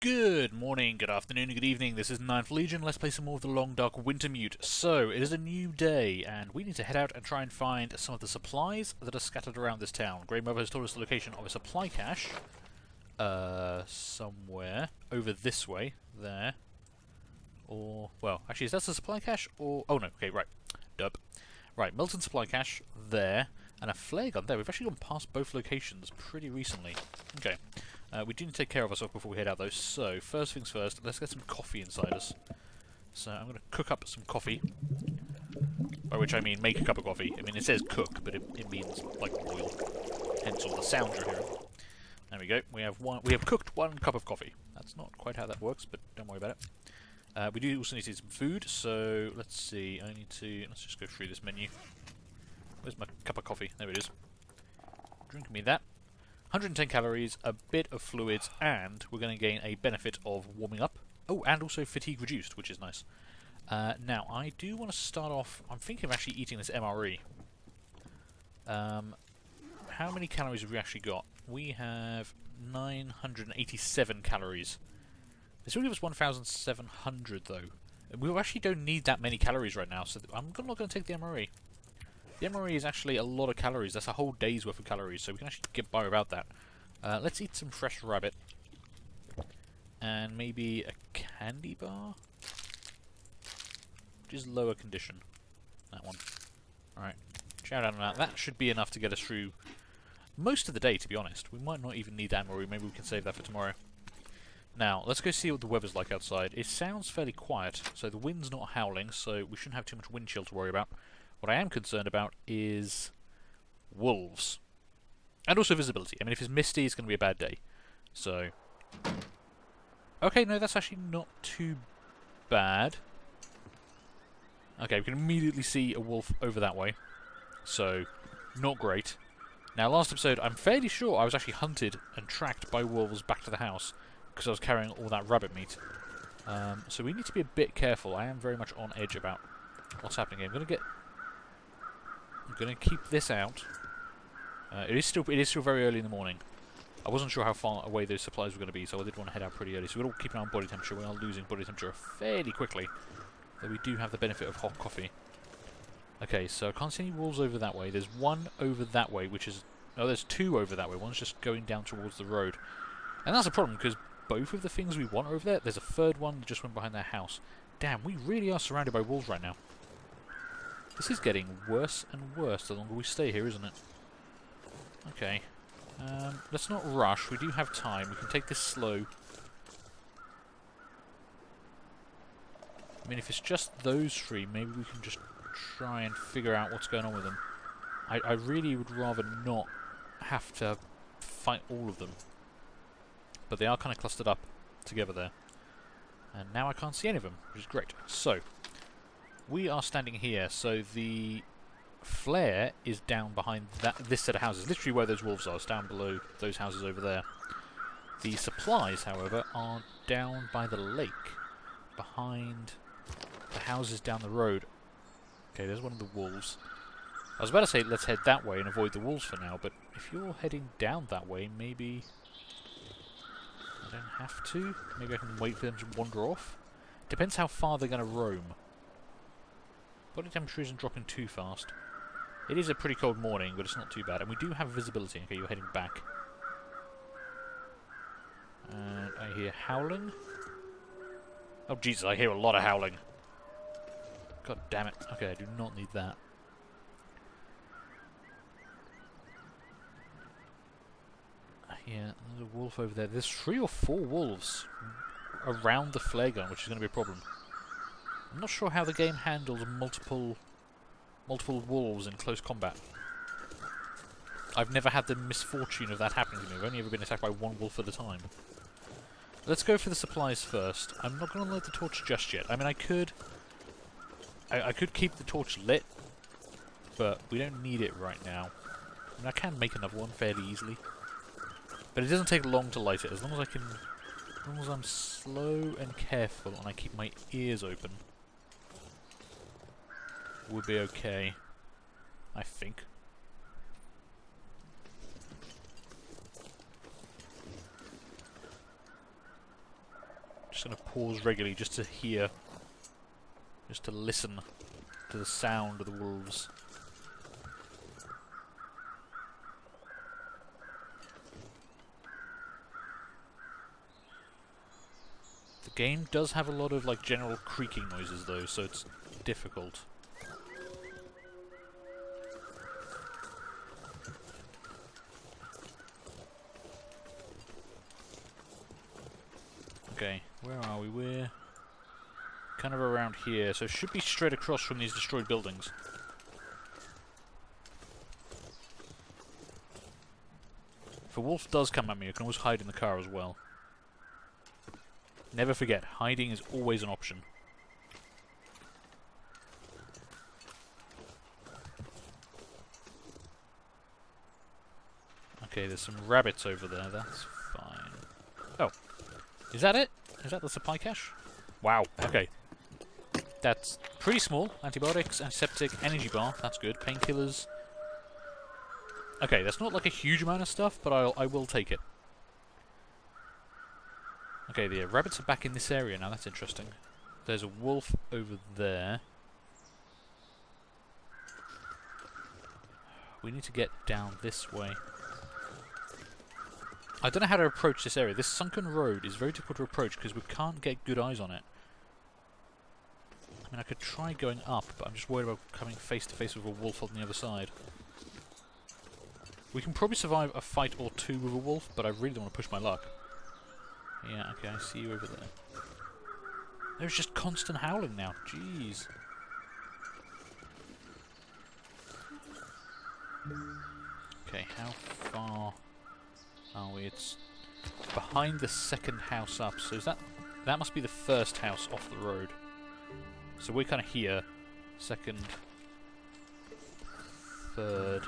Good morning, good afternoon, good evening. This is Ninth Legion. Let's play some more of the Long Dark Wintermute. So, it is a new day, and we need to head out and try and find some of the supplies that are scattered around this town. Grey Mother has told us the location of a supply cache. Somewhere over this way, there. Or, well, actually, is that the supply cache? Or, oh no, okay, right. Dub. Right, Milton supply cache there, and a flare gun there. We've actually gone past both locations pretty recently. Okay. We do need to take care of ourselves before we head out though, so first things first, let's get some coffee inside us. So I'm going to cook up some coffee, by which I mean make a cup of coffee. I mean it says cook, but it means like boil, hence all the sounds you're hearing. There we go, we have cooked one cup of coffee. That's not quite how that works, but don't worry about it. We do also need to eat some food, so let's see, let's just go through this menu. Where's my cup of coffee? There it is. Drink me that. 110 calories, a bit of fluids, and we're going to gain a benefit of warming up. Oh, and also fatigue reduced, which is nice. Now, I do want to start off... I'm thinking of actually eating this MRE. How many calories have we actually got? We have 987 calories. This will give us 1,700, though. We actually don't need that many calories right now, so I'm not going to take the MRE. The MRE is actually a lot of calories. That's a whole day's worth of calories, so we can actually get by without that. Let's eat some fresh rabbit. And maybe a candy bar? Which is lower condition. That one. Alright. Shout out on that. That should be enough to get us through most of the day, to be honest. We might not even need that MRE. Maybe we can save that for tomorrow. Now, let's go see what the weather's like outside. It sounds fairly quiet, so the wind's not howling, so we shouldn't have too much wind chill to worry about. What I am concerned about is wolves. And also visibility. I mean, if it's misty, it's going to be a bad day. So... okay, no, that's actually not too bad. Okay, we can immediately see a wolf over that way. So, not great. Now, last episode, I'm fairly sure I was actually hunted and tracked by wolves back to the house because I was carrying all that rabbit meat. So we need to be a bit careful. I am very much on edge about what's happening here. I'm going to keep this out. It is still very early in the morning. I wasn't sure how far away those supplies were going to be, so I did want to head out pretty early. So we're all keeping our body temperature. We are losing body temperature fairly quickly, though we do have the benefit of hot coffee. Okay, so I can't see any wolves over that way. There's one over that way, which is... no, there's two over that way. One's just going down towards the road. And that's a problem, because both of the things we want over there, there's a third one that just went behind their house. Damn, we really are surrounded by wolves right now. This is getting worse and worse the longer we stay here, isn't it? Okay. Let's not rush. We do have time. We can take this slow. I mean, if it's just those three, maybe we can just try and figure out what's going on with them. I really would rather not have to fight all of them. But they are kind of clustered up together there. And now I can't see any of them, which is great. So... we are standing here, so the flare is down behind this set of houses. Literally where those wolves are, it's down below those houses over there. The supplies, however, are down by the lake, behind the houses down the road. Okay, there's one of the wolves. I was about to say let's head that way and avoid the wolves for now, but if you're heading down that way, maybe I don't have to. Maybe I can wait for them to wander off. Depends how far they're going to roam. Body temperature isn't dropping too fast. It is a pretty cold morning, but it's not too bad. And we do have visibility. Okay, you're heading back. And I hear howling. Oh, Jesus, I hear a lot of howling. God damn it. Okay, I do not need that. Yeah, there's a wolf over there. There's 3 or 4 wolves around the flare gun, which is going to be a problem. I'm not sure how the game handles multiple wolves in close combat. I've never had the misfortune of that happening to me. I've only ever been attacked by one wolf at a time. Let's go for the supplies first. I'm not going to light the torch just yet. I mean, I could keep the torch lit, but we don't need it right now. I mean, I can make another one fairly easily, but it doesn't take long to light it. As long as I'm slow and careful and I keep my ears open, we'll be okay, I think. Just going to pause regularly just to hear, just to listen to the sound of the wolves. The game does have a lot of like general creaking noises though, so it's difficult. Okay, where are we? We're kind of around here, so it should be straight across from these destroyed buildings. If a wolf does come at me, I can always hide in the car as well. Never forget, hiding is always an option. Okay, there's some rabbits over there, that's fine. Oh, is that it? Is that the supply cache? Wow, okay. That's pretty small. Antibiotics, antiseptic, energy bar, that's good. Painkillers. Okay, that's not like a huge amount of stuff, but I will take it. Okay, the rabbits are back in this area now, that's interesting. There's a wolf over there. We need to get down this way. I don't know how to approach this area. This sunken road is very difficult to approach because we can't get good eyes on it. I mean, I could try going up, but I'm just worried about coming face to face with a wolf on the other side. We can probably survive a fight or two with a wolf, but I really don't want to push my luck. Yeah, okay, I see you over there. There's just constant howling now. Jeez. Okay, how far are we? It's behind the second house up, so is that must be the first house off the road. So we're kind of here. Second, third.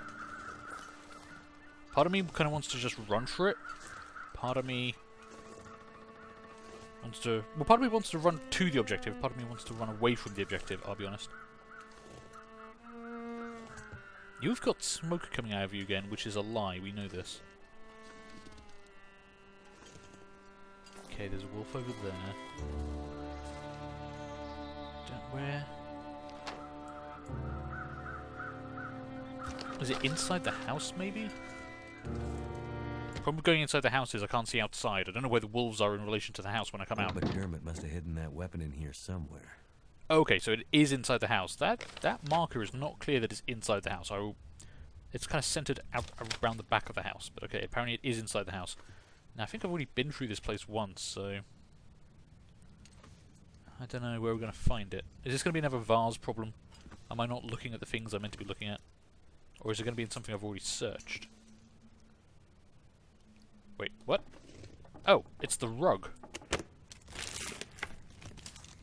Part of me kind of wants to just run for it. Part of me wants to... Well, part of me wants to run to the objective. Part of me wants to run away from the objective, I'll be honest. You've got smoke coming out of you again, which is a lie. We know this. Okay, there's a wolf over there. Where? Is it inside the house, maybe? The problem with going inside the house is I can't see outside. I don't know where the wolves are in relation to the house when I come out. But Dermot must have hidden that weapon in here somewhere. Okay, so it is inside the house. That marker is not clear that it's inside the house. It's kind of centered out around the back of the house. But okay, apparently it is inside the house. Now, I think I've already been through this place once, so... I don't know where we're going to find it. Is this going to be another vase problem? Am I not looking at the things I'm meant to be looking at? Or is it going to be in something I've already searched? Wait, what? Oh, it's the rug.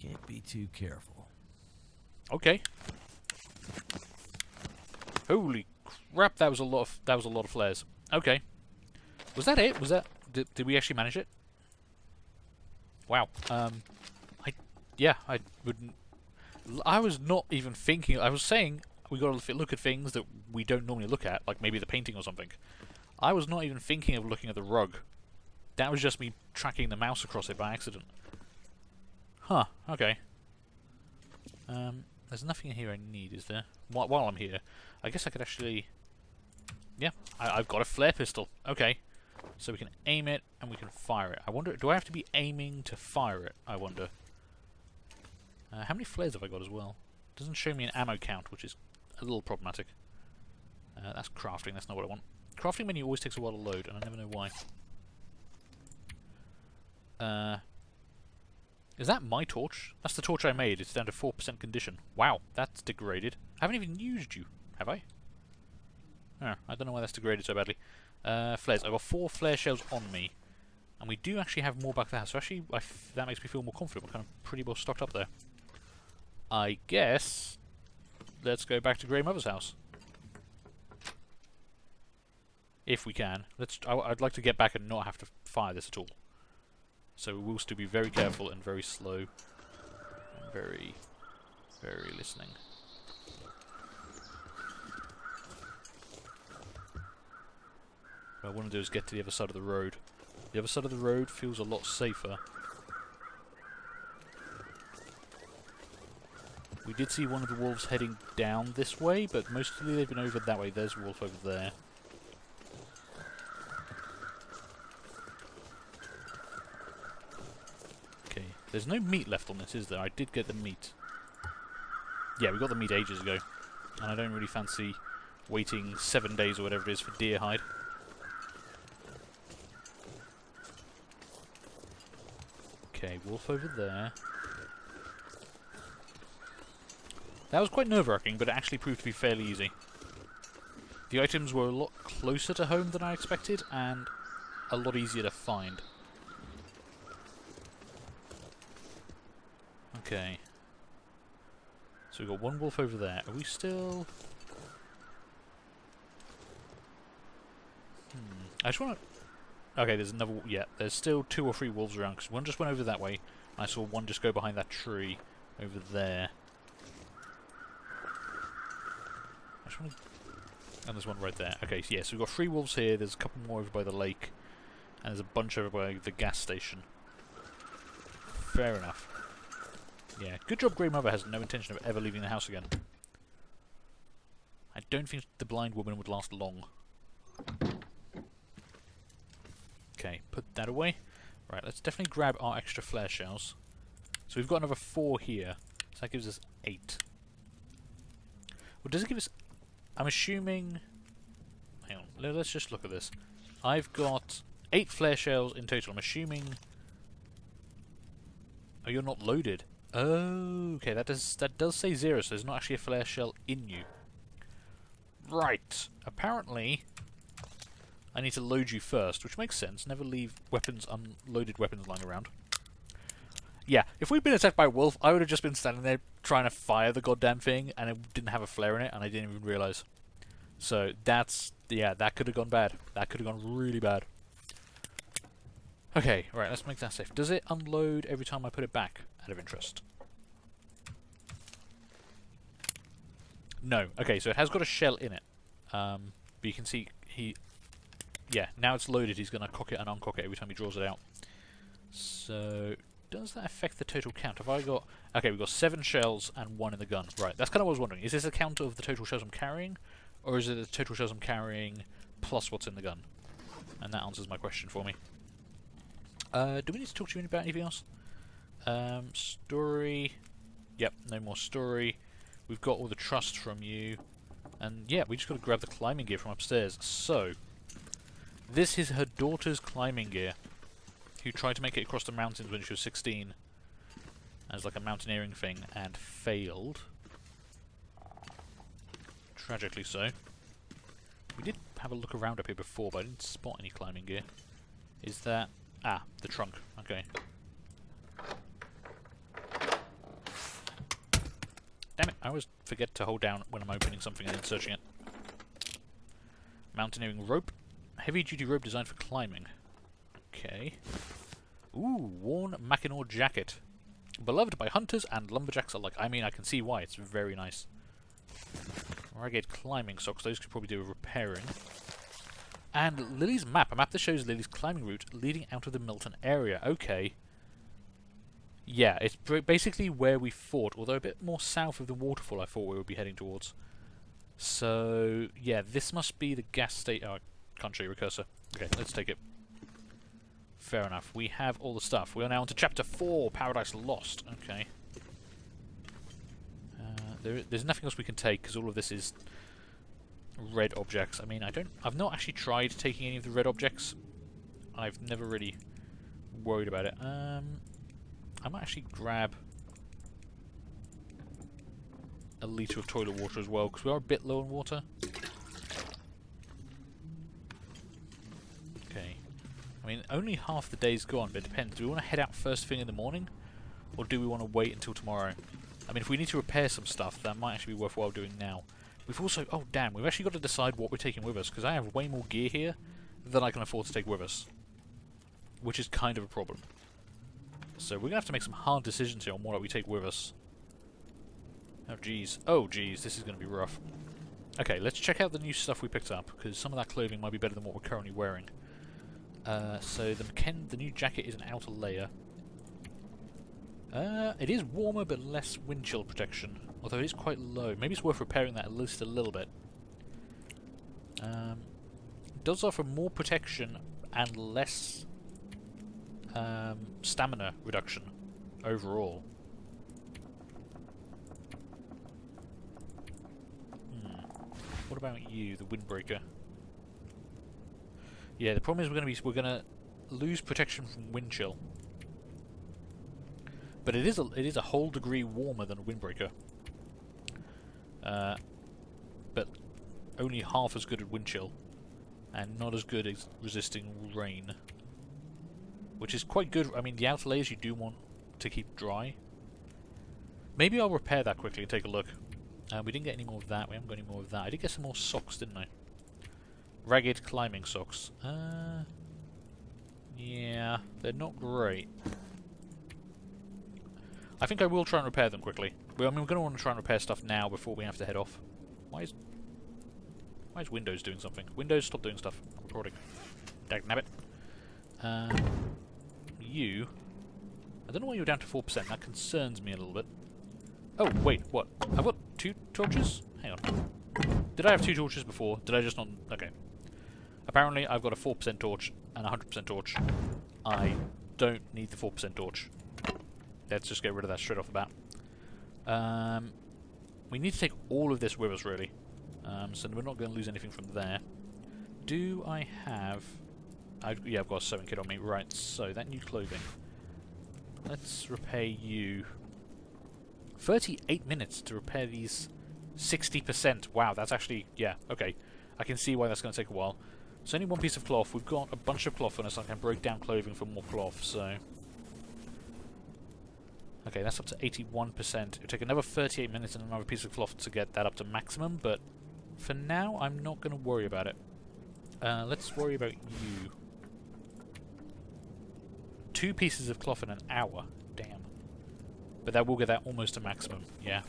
Can't be too careful. Okay. Holy crap! That was a lot of flares. Okay. Was that it? Was that? Did we actually manage it? Wow. Yeah, I wouldn't. I was not even thinking. I was saying we got to look at things that we don't normally look at, like maybe the painting or something. I was not even thinking of looking at the rug. That was just me tracking the mouse across it by accident. Huh. Okay. There's nothing in here I need, is there? While I'm here, I guess I could actually. Yeah, I've got a flare pistol. Okay. So we can aim it and we can fire it. I wonder, do I have to be aiming to fire it? I wonder. How many flares have I got as well? Doesn't show me an ammo count, which is a little problematic. That's crafting, that's not what I want. Crafting menu always takes a while to load, and I never know why. Is that my torch? That's the torch I made. It's down to 4% condition. Wow, that's degraded. I haven't even used you, have I? Oh, I don't know why that's degraded so badly. Flares. I've got 4 flare shells on me. And we do actually have more back at the house. So actually, that makes me feel more confident. We're kind of pretty well stocked up there. I guess... Let's go back to Grey Mother's house. If we can. I'd like to get back and not have to fire this at all. So we'll still be very careful and very slow. And very, very listening. What I want to do is get to the other side of the road. The other side of the road feels a lot safer. We did see one of the wolves heading down this way, but mostly they've been over that way. There's a wolf over there. Okay, there's no meat left on this, is there? I did get the meat. Yeah, we got the meat ages ago. And I don't really fancy waiting 7 days or whatever it is for deer hide. Okay, wolf over there. That was quite nerve-wracking, but it actually proved to be fairly easy. The items were a lot closer to home than I expected, and a lot easier to find. Okay. So we've got one wolf over there. Are we still... I just want to... Okay, there's another... Yeah, there's still 2 or 3 wolves around, because one just went over that way. I saw one just go behind that tree over there. I just want to... And there's one right there. Okay, so yeah, so we've got 3 wolves here, there's a couple more over by the lake, and there's a bunch over by the gas station. Fair enough. Yeah, good job Grey Mother has no intention of ever leaving the house again. I don't think the blind woman would last long. Okay, put that away. Right, let's definitely grab our extra flare shells. So we've got another 4 here, so that gives us 8. Well, does it give us... I'm assuming... Hang on, let's just look at this. I've got 8 flare shells in total. I'm assuming... Oh, you're not loaded. Oh, okay, that does say 0, so there's not actually a flare shell in you. Right. Apparently, I need to load you first, which makes sense. Never leave weapons, unloaded weapons lying around. Yeah, if we'd been attacked by a wolf, I would have just been standing there trying to fire the goddamn thing, and it didn't have a flare in it, and I didn't even realise. So that's... yeah, that could have gone bad. That could have gone really bad. Okay, right, let's make that safe. Does it unload every time I put it back, out of interest? No. Okay, so it has got a shell in it. But you can see he... Yeah, now it's loaded, he's going to cock it and uncock it every time he draws it out. So... does that affect the total count? Have I got... Okay, we've got 7 shells and 1 in the gun. Right, that's kind of what I was wondering. Is this a count of the total shells I'm carrying? Or is it the total shells I'm carrying plus what's in the gun? And that answers my question for me. Do we need to talk to you about anything else? Story... Yep, no more story. We've got all the trust from you. And yeah, we just got to grab the climbing gear from upstairs. So, this is her daughter's climbing gear, who tried to make it across the mountains when she was 16 as like a mountaineering thing and failed. Tragically so. We did have a look around up here before, but I didn't spot any climbing gear. Is that... Ah, the trunk. Okay. Damn it, I always forget to hold down when I'm opening something and then searching it. Mountaineering rope. Heavy-duty rope designed for climbing. Okay. Ooh, worn Mackinaw jacket. Beloved by hunters and lumberjacks alike. I mean, I can see why. It's very nice. Ragged climbing socks. Those could probably do with repairing. And Lily's map. A map that shows Lily's climbing route leading out of the Milton area. Okay. Yeah, it's basically where we fought, although a bit more south of the waterfall I thought we would be heading towards. So, yeah, this must be the gas station. Oh, I can't show you a cursor. Okay, let's take it. Fair enough. We have all the stuff. We are now on to Chapter 4, Paradise Lost. Okay. There's nothing else we can take, because all of this is red objects. I mean, I've not actually tried taking any of the red objects. I've never really worried about it. I might actually grab a litre of toilet water as well, because we are a bit low on water. Okay. I mean, only half the day's gone, but it depends. Do we want to head out first thing in the morning, or do we want to wait until tomorrow? I mean, if we need to repair some stuff, that might actually be worthwhile doing now. We've also... Oh, damn. We've actually got to decide what we're taking with us, because I have way more gear here than I can afford to take with us. Which is kind of a problem. So we're going to have to make some hard decisions here on what we take with us. Oh, jeez. Oh, jeez. This is going to be rough. Okay, let's check out the new stuff we picked up, because some of that clothing might be better than what we're currently wearing. So the new jacket is an outer layer. It is warmer, but less wind chill protection. Although it is quite low. Maybe it's worth repairing that at least a little bit. It does offer more protection and less stamina reduction overall. What about you, the Windbreaker? Yeah, the problem is we're gonna lose protection from wind chill. But it is a whole degree warmer than a Windbreaker. But only half as good at wind chill, and not as good as resisting rain. Which is quite good. I mean, the outer layers you do want to keep dry. Maybe I'll repair that quickly and take a look. We didn't get any more of that. We haven't got any more of that. I did get some more socks, didn't I? Ragged climbing socks. Yeah, they're not great. I think I will try and repair them quickly. Well, I mean, we're going to want to try and repair stuff now before we have to head off. Why is Windows doing something? Windows, stop doing stuff. I'm recording. Dagnabbit. You... I don't know why you're down to 4%. That concerns me a little bit. Oh, wait, what? I've got 2 torches? Hang on. Did I have 2 torches before? Did I just not... Okay. Apparently, I've got a 4% torch and a 100% torch. I don't need the 4% torch. Let's just get rid of that straight off the bat. We need to take all of this with us, really. So we're not going to lose anything from there. Do I have... yeah, I've got a sewing kit on me. Right, so that new clothing. Let's repair you. 38 minutes to repair these 60%. Wow, that's actually... Yeah, okay. I can see why that's going to take a while. It's only one piece of cloth. We've got a bunch of cloth on us. I can break down clothing for more cloth, so... Okay, that's up to 81%. It'll take another 38 minutes and another piece of cloth to get that up to maximum, but for now, I'm not going to worry about it. Let's worry about you. 2 pieces of cloth in an hour. Damn. But that will get that almost to maximum. Yeah.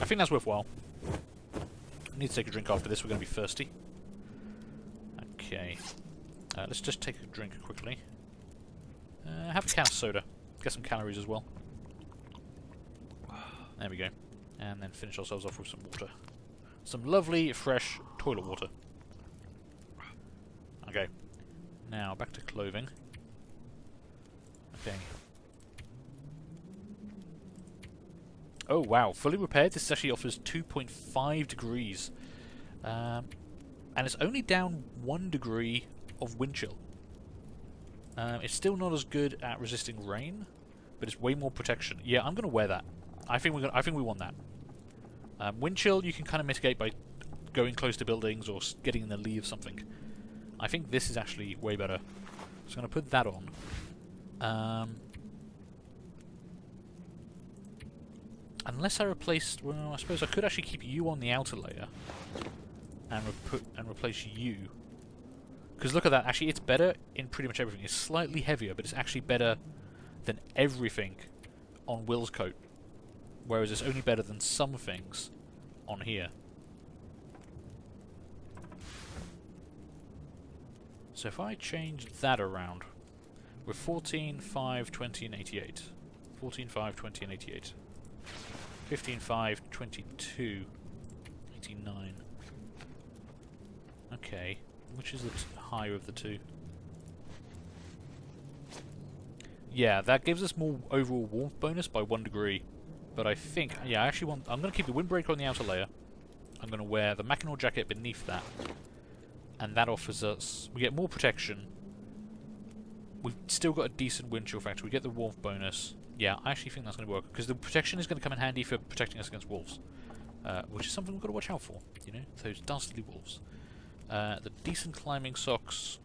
I think that's worthwhile. I need to take a drink after this. We're going to be thirsty. Okay. Let's just take a drink quickly. Have a can of soda. Get some calories as well. There we go. And then finish ourselves off with some water. Some lovely, fresh toilet water. Okay. Now, back to clothing. Okay. Oh, wow. Fully repaired. This actually offers 2.5 degrees. And it's only down 1 degree of wind chill. It's still not as good at resisting rain, but it's way more protection. Yeah, I'm going to wear that. I think we want that. Wind chill you can kind of mitigate by going close to buildings or getting in the lee of something. I think this is actually way better. So I'm going to put that on. Unless I replaced... Well, I suppose I could actually keep you on the outer layer and replace you. Because look at that. Actually, it's better in pretty much everything. It's slightly heavier, but it's actually better than everything on Will's coat. Whereas it's only better than some things on here. So if I change that around, we're 14, 5, 20, and 88. 14, 5, 20, and 88. 15, 5, 22, 89. Okay, which is the higher of the two? Yeah, that gives us more overall warmth bonus by 1 degree. But I think, yeah, I actually want... I'm going to keep the windbreaker on the outer layer. I'm going to wear the Mackinac jacket beneath that. And that offers us... We get more protection. We've still got a decent wind chill factor. We get the warmth bonus. Yeah, I actually think that's going to work. Because the protection is going to come in handy for protecting us against wolves. Which is something we've got to watch out for. You know, those dastardly wolves. The decent climbing socks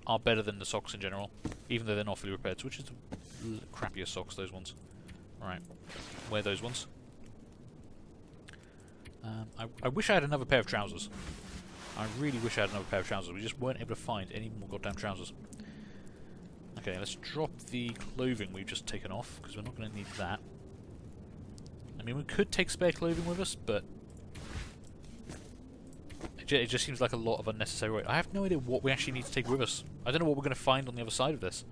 are better than the socks in general. Even though they're not fully repaired. So which is the crappier socks, those ones. Right, wear those ones. I wish I had another pair of trousers. I really wish I had another pair of trousers. We just weren't able to find any more goddamn trousers. Okay, let's drop the clothing we've just taken off, because we're not going to need that. I mean, we could take spare clothing with us, but... It just seems like a lot of unnecessary weight. I have no idea what we actually need to take with us. I don't know what we're going to find on the other side of this.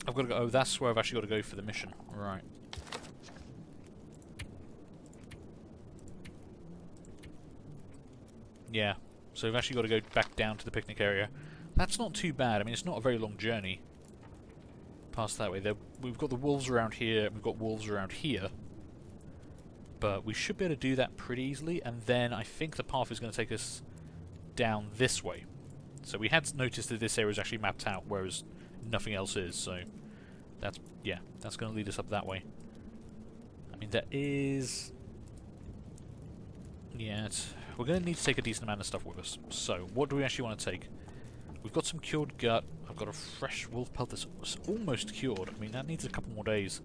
I've got to go... Oh, that's where I've actually got to go for the mission. Right. Yeah. So we've actually got to go back down to the picnic area. That's not too bad. I mean, it's not a very long journey past that way. We've got the wolves around here, and we've got wolves around here. But we should be able to do that pretty easily, and then I think the path is going to take us down this way. So we had noticed that this area is actually mapped out, whereas nothing else is, so that's, yeah, that's going to lead us up that way. I mean, that is... Yeah, we're going to need to take a decent amount of stuff with us. So, what do we actually want to take? We've got some cured gut. I've got a fresh wolf pelt that's almost cured. I mean, that needs a couple more days.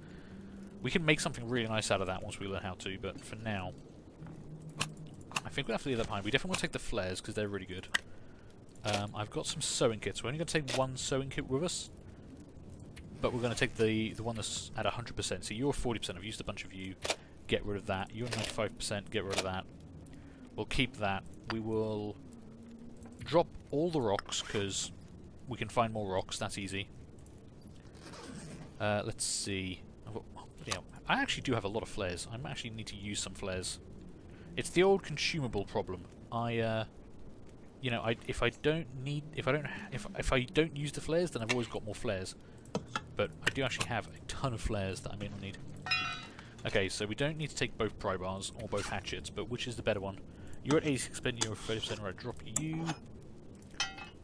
We can make something really nice out of that once we learn how to, but for now, I think we'll have to leave that behind. We definitely want to take the flares, because they're really good. I've got some sewing kits. We're only going to take one sewing kit with us, but we're going to take the one that's at 100%. So you're 40%. I've used a bunch of you. Get rid of that. You're 95%. Get rid of that. We'll keep that. We will drop all the rocks, because we can find more rocks. That's easy. Let's see. Yeah, I actually do have a lot of flares. I might actually need to use some flares. It's the old consumable problem. You know, if I don't use the flares, then I've always got more flares. But I do actually have a ton of flares that I may not need. Okay, so we don't need to take both pry bars or both hatchets, but which is the better one? You're at 86%, you're at 30%. Right,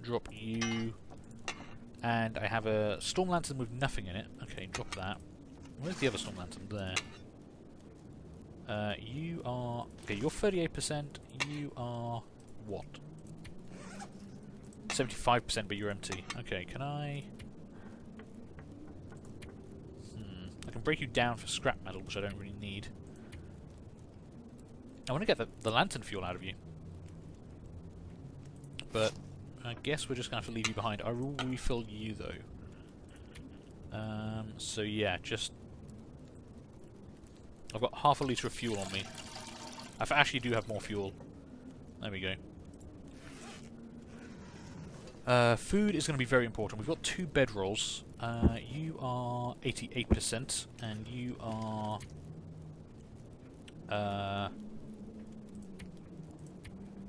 drop you, and I have a storm lantern with nothing in it. Okay, drop that. Where's the other storm lantern? There. You are... Okay, you're 38%. You are... what? 75%, but you're empty. Okay, can I... I can break you down for scrap metal, which I don't really need. I want to get the lantern fuel out of you. But I guess we're just going to have to leave you behind. I will refill you, though. So yeah, just... I've got half a litre of fuel on me. I actually do have more fuel. There we go. Food is going to be very important. We've got 2 bedrolls. You are 88%, and you are...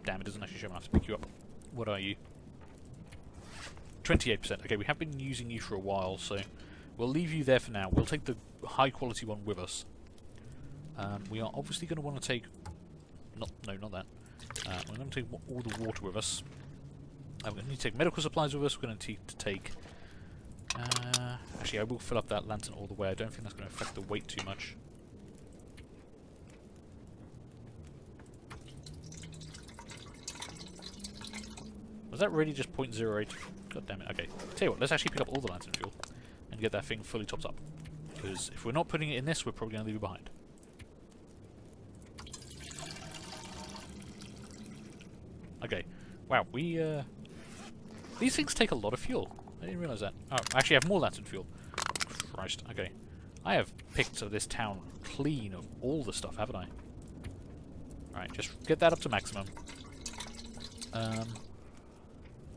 Damn, it doesn't actually show me how to pick you up. What are you? 28%. Okay, we have been using you for a while, so we'll leave you there for now. We'll take the high-quality one with us. We are obviously going to want to take... No, not that. We're going to take all the water with us. We're going to need to take medical supplies with us. We're going to need to take... actually, I will fill up that lantern all the way. I don't think that's going to affect the weight too much. Was that really just 0.08? God damn it. Okay. Tell you what, let's actually pick up all the lantern fuel and get that thing fully topped up. Because if we're not putting it in this, we're probably going to leave it behind. Okay. Wow, we, these things take a lot of fuel. I didn't realise that. Oh, I actually have more lantern fuel. Christ, okay. I have picked this town clean of all the stuff, haven't I? Right, just get that up to maximum.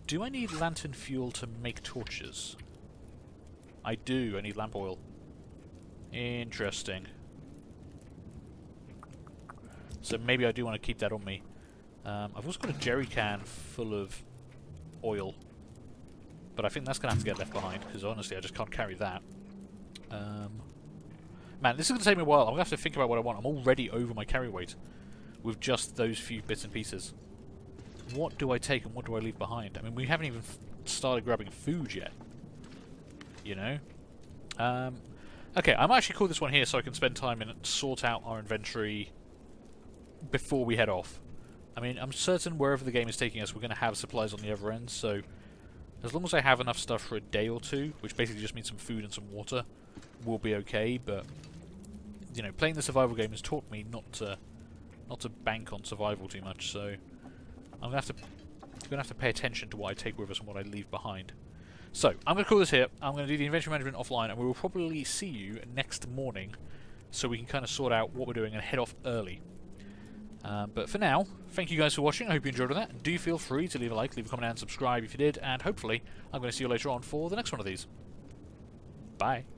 Do I need lantern fuel to make torches? I do, I need lamp oil. Interesting. So maybe I do want to keep that on me. I've also got a jerry can full of oil. But I think that's going to have to get left behind, because honestly I just can't carry that. Man, this is going to take me a while. I'm going to have to think about what I want. I'm already over my carry weight with just those few bits and pieces. What do I take and what do I leave behind? I mean, we haven't even started grabbing food yet. You know? Okay, I might actually call this one here so I can spend time and sort out our inventory before we head off. I mean, I'm certain wherever the game is taking us, we're going to have supplies on the other end, so as long as I have enough stuff for a day or two, which basically just means some food and some water, we'll be okay. But you know, playing the survival game has taught me not to bank on survival too much, so I'm gonna have to pay attention to what I take with us and what I leave behind. So I'm gonna call this here. I'm gonna do the inventory management offline, and we will probably see you next morning, so we can kind of sort out what we're doing and head off early. But for now, thank you guys for watching. I hope you enjoyed all that. Do feel free to leave a like, leave a comment, and subscribe if you did. And hopefully, I'm going to see you later on for the next one of these. Bye. Bye.